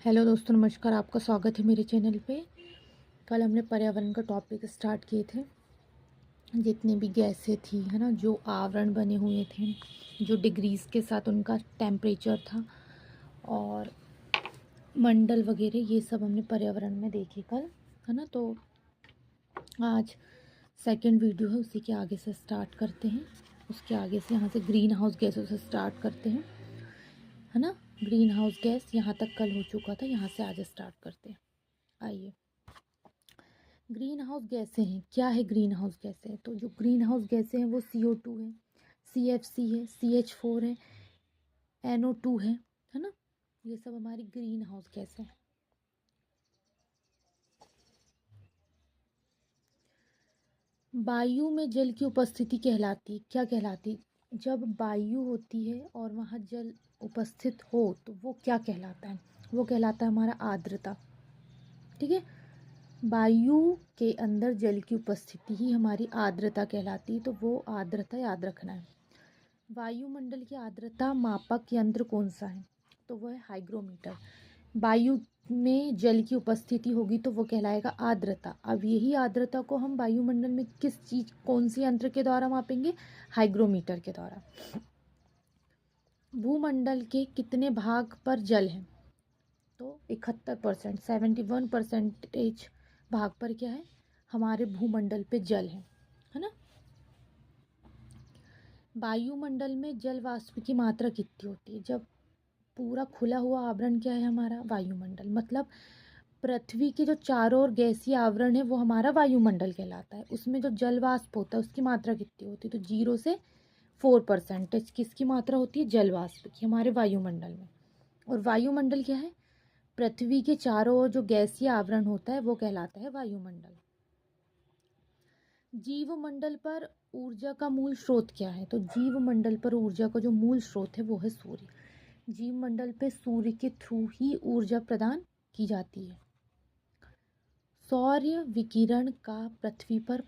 Hello दोस्तों, नमस्कार। आपका स्वागत है मेरे चैनल पे। कल हमने पर्यावरण का टॉपिक स्टार्ट किए थे। जितनी भी गैसें थी, है ना, जो आवरण बने हुए थे, जो डिग्रीज़ के साथ उनका टेम्परेचर था और मंडल वगैरह, ये सब हमने पर्यावरण में देखे कल, है ना। तो आज सेकंड वीडियो है, उसी के आगे से स्टार्ट करते हैं। उसके आगे से यहाँ से ग्रीन हाउस गैसों से स्टार्ट करते हैं, है ना। ग्रीन हाउस गैस यहाँ तक कल हो चुका था, यहाँ से आज स्टार्ट करते हैं। आइए, ग्रीन हाउस गैसें हैं। क्या है ग्रीन हाउस गैसें? तो जो ग्रीन हाउस गैसें हैं वो CO2 है, CFC है, CH4 है, NO2 है ना। ये सब हमारी ग्रीन हाउस गैसें हैं। वायु में जल की उपस्थिति कहलाती, क्या कहलाती? जब वायु होती है और वहाँ जल उपस्थित हो तो वो क्या कहलाता है? वो कहलाता है हमारा आर्द्रता। ठीक है, वायु के अंदर जल की उपस्थिति ही हमारी आर्द्रता कहलाती है। तो वो आर्द्रता याद रखना है। वायुमंडल की आर्द्रता मापक यंत्र कौन सा है? तो वो है हाइग्रोमीटर। वायु में जल की उपस्थिति होगी तो वो कहलाएगा आर्द्रता। अब यही आर्द्रता को हम वायुमंडल में किस चीज, कौन सी यंत्र के द्वारा मापेंगे? हाइग्रोमीटर के द्वारा। भूमंडल के कितने भाग पर जल है? तो 71%, 71% भाग पर क्या है? हमारे भूमंडल पे जल है ना। वायुमंडल में जल वाष्प की मात्रा कितनी होती है? जब पूरा खुला हुआ आवरण क्या है हमारा? वायुमंडल। मतलब पृथ्वी के जो चारों ओर गैसीय आवरण है वो हमारा वायुमंडल कहलाता है। उसमें जो जल वाष्प होता है उसकी मात्रा कितनी होती है? तो 0 से 4% किसकी मात्रा होती है? जल वाष्प की, हमारे वायुमंडल में। और वायुमंडल क्या है? पृथ्वी के चारों ओर जो गैसीय आवरण होता है वो कहलाता है वायुमंडल। जीवमंडल पर ऊर्जा का मूल स्रोत क्या है? तो जीवमंडल पर ऊर्जा का जो मूल स्रोत है वो है सूर्य। जीवमंडल पे सूर्य के थ्रू ही ऊर्जा प्रदान की जाती है। सौर्य विकिरण का पृथ्वी पर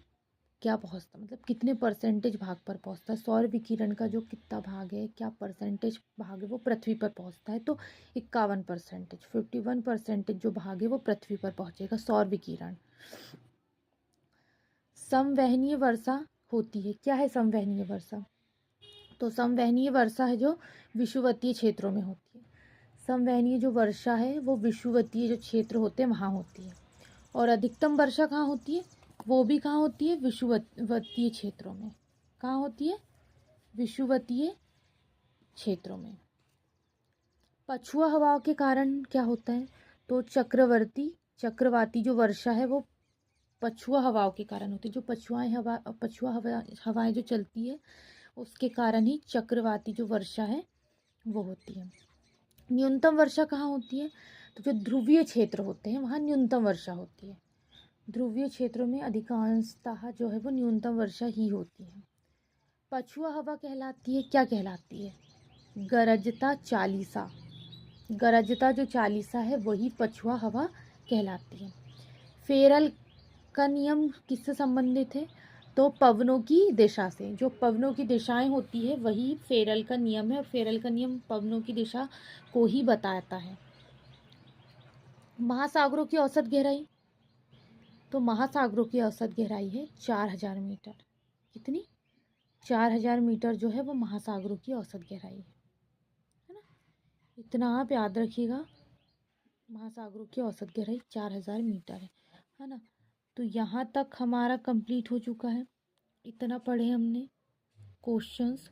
क्या पहुंचता, मतलब कितने परसेंटेज भाग पर पहुंचता है? सौर विकिरण का जो कितना भाग है, क्या परसेंटेज भाग है, वो पृथ्वी पर पहुंचता है? तो 51%, 51% जो भाग है वो पृथ्वी पर पहुंचेगा, सौर विकिरण। समवहनीय वर्षा होती है। क्या है समवहनीय वर्षा? तो समवहनीय वर्षा है जो विषुवतीय क्षेत्रों में होती है। समवहनीय जो वर्षा है वो विषुवतीय जो क्षेत्र होते हैं वहाँ होती है। और अधिकतम वर्षा कहाँ होती है? वो भी कहाँ होती है? विषुवतीय क्षेत्रों में। कहाँ होती है? विषुवतीय क्षेत्रों में। पछुआ हवाओं के कारण क्या होता है? तो चक्रवाती जो वर्षा है वो पछुआ हवाओं के कारण होती है। जो पछुआ हवाएं जो चलती है उसके कारण ही चक्रवाती जो वर्षा है वो होती है। न्यूनतम वर्षा कहाँ होती है? तो जो ध्रुवीय क्षेत्र होते हैं वहाँ न्यूनतम वर्षा होती है। ध्रुवीय क्षेत्रों में अधिकांशतः जो है वो न्यूनतम वर्षा ही होती है। पछुआ हवा कहलाती है, क्या कहलाती है? गरजता चालीसा। गरजता जो चालीसा है वही पछुआ हवा कहलाती है। फेरल का नियम किससे संबंधित है? तो पवनों की दिशा से। जो पवनों की दिशाएं होती है वही फेरल का नियम है, और फेरल का नियम पवनों की दिशा को ही बताता है। महासागरों की औसत गहराई? तो महासागरों की औसत गहराई है 4000 मीटर। कितनी? 4000 मीटर जो है वो महासागरों की औसत गहराई है ना। इतना आप याद रखिएगा, महासागरों की औसत गहराई 4000 मीटर है ना। तो यहाँ तक हमारा कंप्लीट हो चुका है। इतना पढ़े हमने क्वेश्चंस।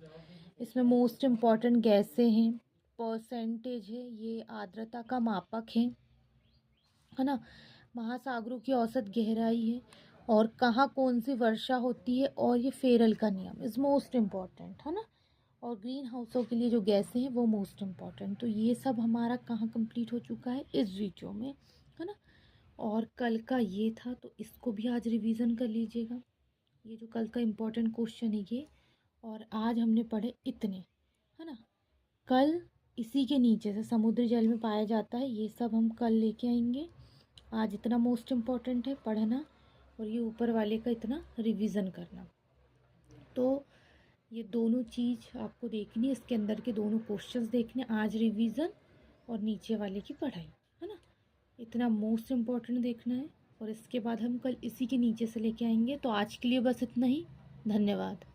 इसमें मोस्ट इम्पॉर्टेंट गैसें हैं, परसेंटेज है, ये आर्द्रता का मापक है ना। महासागरों की औसत गहराई है, और कहाँ कौन सी वर्षा होती है, और ये फेरल का नियम इज़ मोस्ट इम्पॉर्टेंट है ना। और ग्रीन हाउसों के लिए जो गैसें हैं वो मोस्ट इम्पॉर्टेंट। तो ये सब हमारा कहाँ कंप्लीट हो चुका है? इस वीडियो में, है ना। और कल का ये था तो इसको भी आज रिवीजन कर लीजिएगा। ये जो कल का इम्पोर्टेंट क्वेश्चन है ये, और आज हमने पढ़े इतने, है ना। कल इसी के नीचे से समुद्री जल में पाया जाता है, ये सब हम कल लेके आएंगे। आज इतना मोस्ट इम्पॉर्टेंट है पढ़ना, और ये ऊपर वाले का इतना रिवीजन करना। तो ये दोनों चीज़ आपको देखनी है, इसके अंदर के दोनों क्वेश्चंस देखने, आज रिवीजन और नीचे वाले की पढ़ाई, है ना। इतना मोस्ट इम्पॉर्टेंट देखना है और इसके बाद हम कल इसी के नीचे से लेके आएंगे। तो आज के लिए बस इतना ही। धन्यवाद।